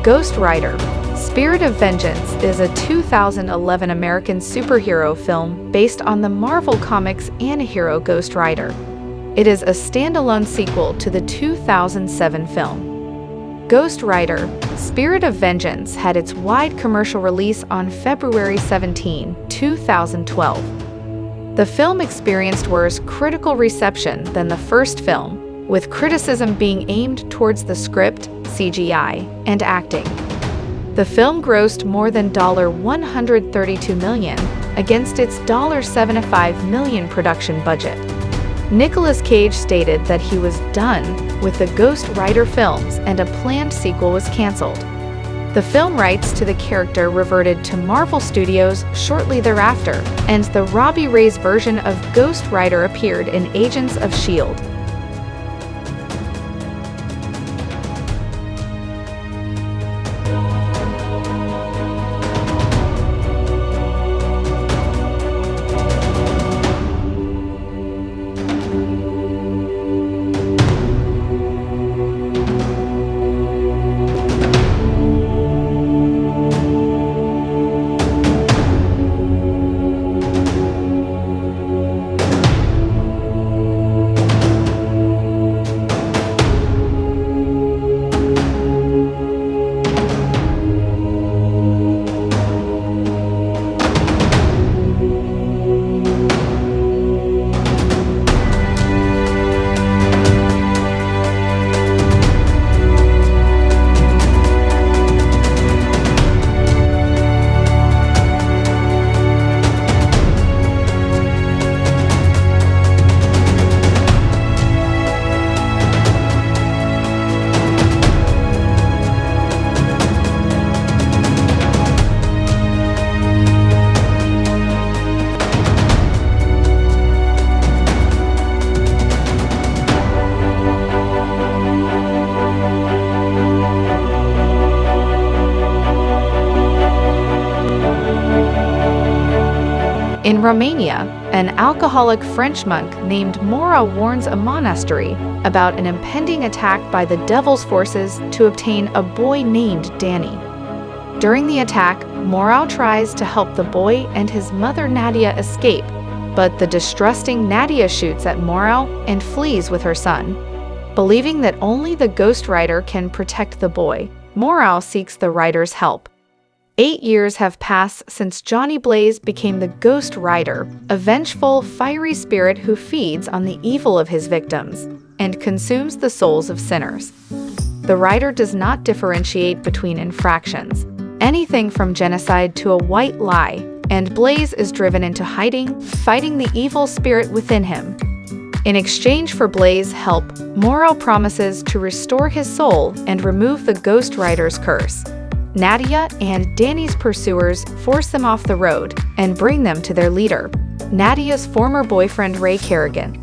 Ghost Rider: Spirit of Vengeance is a 2011 American superhero film based on the Marvel Comics antihero Ghost Rider. It is a standalone sequel to the 2007 film. Ghost Rider: Spirit of Vengeance had its wide commercial release on February 17, 2012. The film experienced worse critical reception than the first film, with criticism being aimed towards the script, CGI, and acting. The film grossed more than $132 million against its $75 million production budget. Nicolas Cage stated that he was done with the Ghost Rider films and a planned sequel was canceled. The film rights to the character reverted to Marvel Studios shortly thereafter, and the Robbie Reyes version of Ghost Rider appeared in Agents of S.H.I.E.L.D. In Romania, an alcoholic French monk named Moreau warns a monastery about an impending attack by the devil's forces to obtain a boy named Danny. During the attack, Moreau tries to help the boy and his mother Nadya escape, but the distrusting Nadya shoots at Moreau and flees with her son. Believing that only the Ghost Rider can protect the boy, Moreau seeks the Rider's help. 8 years have passed since Johnny Blaze became the Ghost Rider, a vengeful, fiery spirit who feeds on the evil of his victims and consumes the souls of sinners. The Rider does not differentiate between infractions, anything from genocide to a white lie, and Blaze is driven into hiding, fighting the evil spirit within him. In exchange for Blaze's help, Moreau promises to restore his soul and remove the Ghost Rider's curse. Nadya and Danny's pursuers force them off the road and bring them to their leader, Nadya's former boyfriend Ray Kerrigan.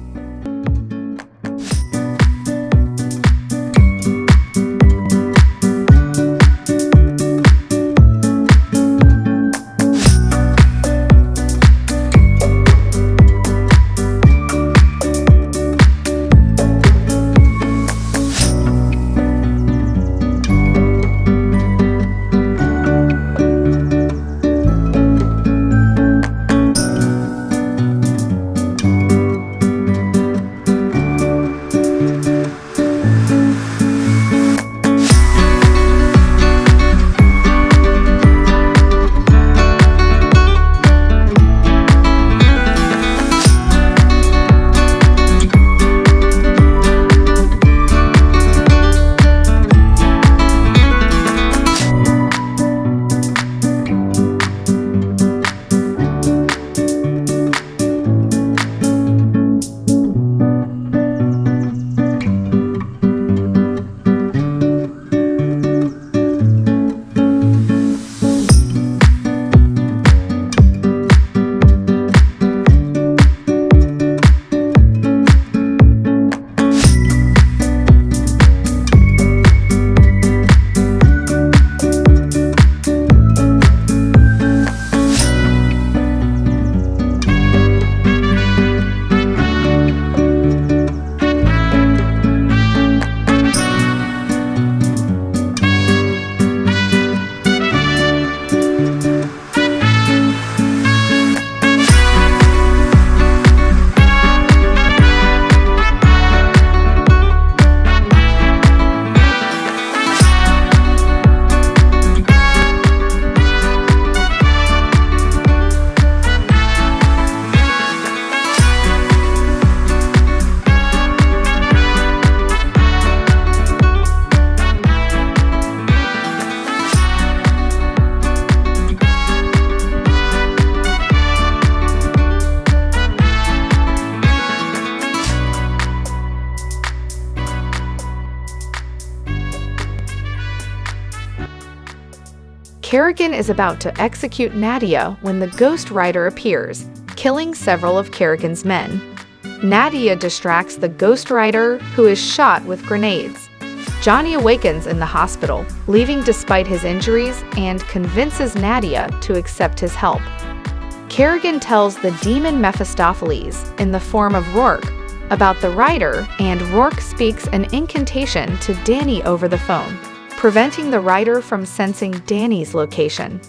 Kerrigan is about to execute Nadya when the Ghost Rider appears, killing several of Kerrigan's men. Nadya distracts the Ghost Rider, who is shot with grenades. Johnny awakens in the hospital, leaving despite his injuries, and convinces Nadya to accept his help. Kerrigan tells the demon Mephistopheles, in the form of Rourke, about the Rider, and Rourke speaks an incantation to Danny over the phone, preventing the Rider from sensing Danny's location.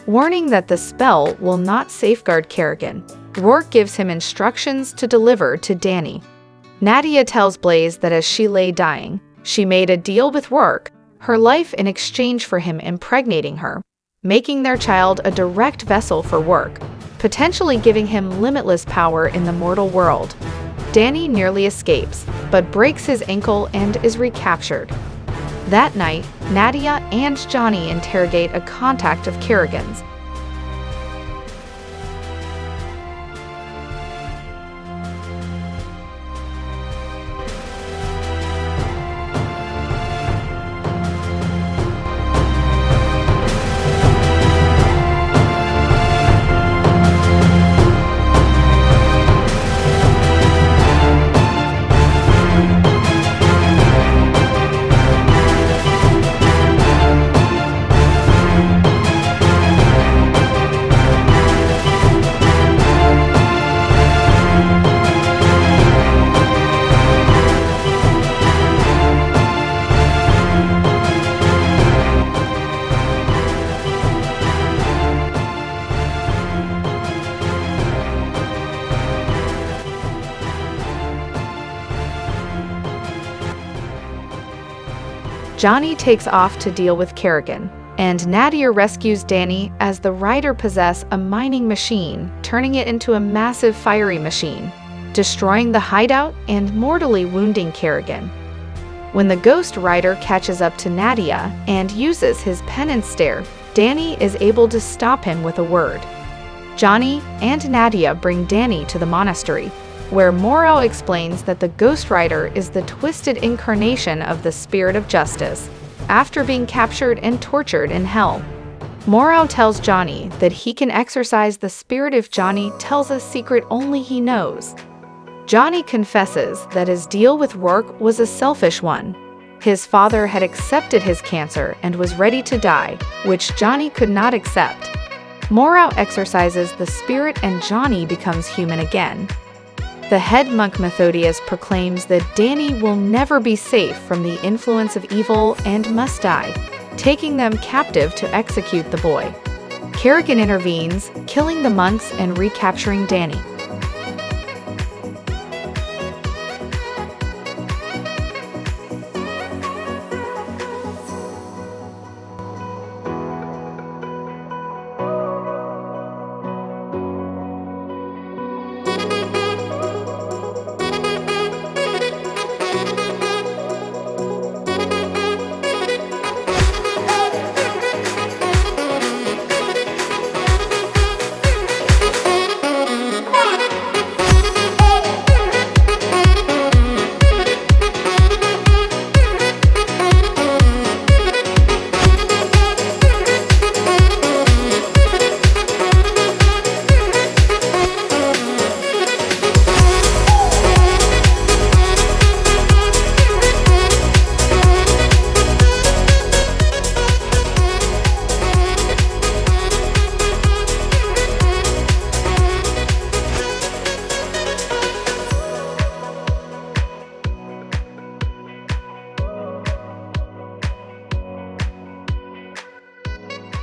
Warning that the spell will not safeguard Kerrigan, Rourke gives him instructions to deliver to Danny. Nadya tells Blaze that as she lay dying, she made a deal with Rourke, her life in exchange for him impregnating her, making their child a direct vessel for Rourke, potentially giving him limitless power in the mortal world. Danny nearly escapes, but breaks his ankle and is recaptured. That night, Nadya and Johnny interrogate a contact of Kerrigan's. Johnny takes off to deal with Kerrigan, and Nadya rescues Danny as the Rider possess a mining machine, turning it into a massive fiery machine, destroying the hideout and mortally wounding Kerrigan. When the Ghost Rider catches up to Nadya and uses his penance stare, Danny is able to stop him with a word. Johnny and Nadya bring Danny to the monastery, where Moreau explains that the Ghost Rider is the twisted incarnation of the Spirit of Justice, after being captured and tortured in hell. Moreau tells Johnny that he can exorcise the spirit if Johnny tells a secret only he knows. Johnny confesses that his deal with Rourke was a selfish one. His father had accepted his cancer and was ready to die, which Johnny could not accept. Moreau exorcises the spirit and Johnny becomes human again. The head monk Methodius proclaims that Danny will never be safe from the influence of evil and must die, taking them captive to execute the boy. Kerrigan intervenes, killing the monks and recapturing Danny.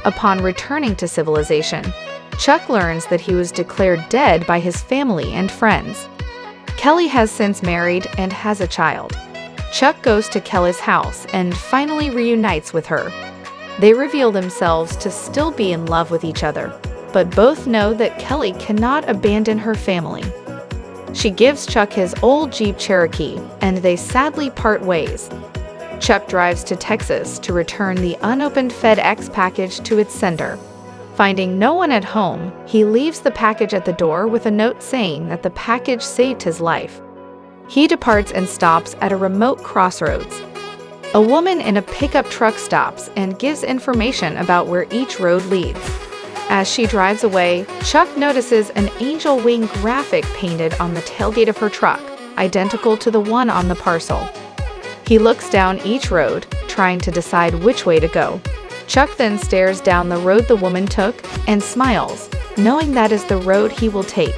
Upon returning to civilization, Chuck learns that he was declared dead by his family and friends. Kelly has since married and has a child. Chuck goes to Kelly's house and finally reunites with her. They reveal themselves to still be in love with each other, but both know that Kelly cannot abandon her family. She gives Chuck his old Jeep Cherokee, and they sadly part ways. Chuck drives to Texas to return the unopened FedEx package to its sender. Finding no one at home, he leaves the package at the door with a note saying that the package saved his life. He departs and stops at a remote crossroads. A woman in a pickup truck stops and gives information about where each road leads. As she drives away, Chuck notices an angel wing graphic painted on the tailgate of her truck, identical to the one on the parcel. He looks down each road, trying to decide which way to go. Chuck then stares down the road the woman took and smiles, knowing that is the road he will take.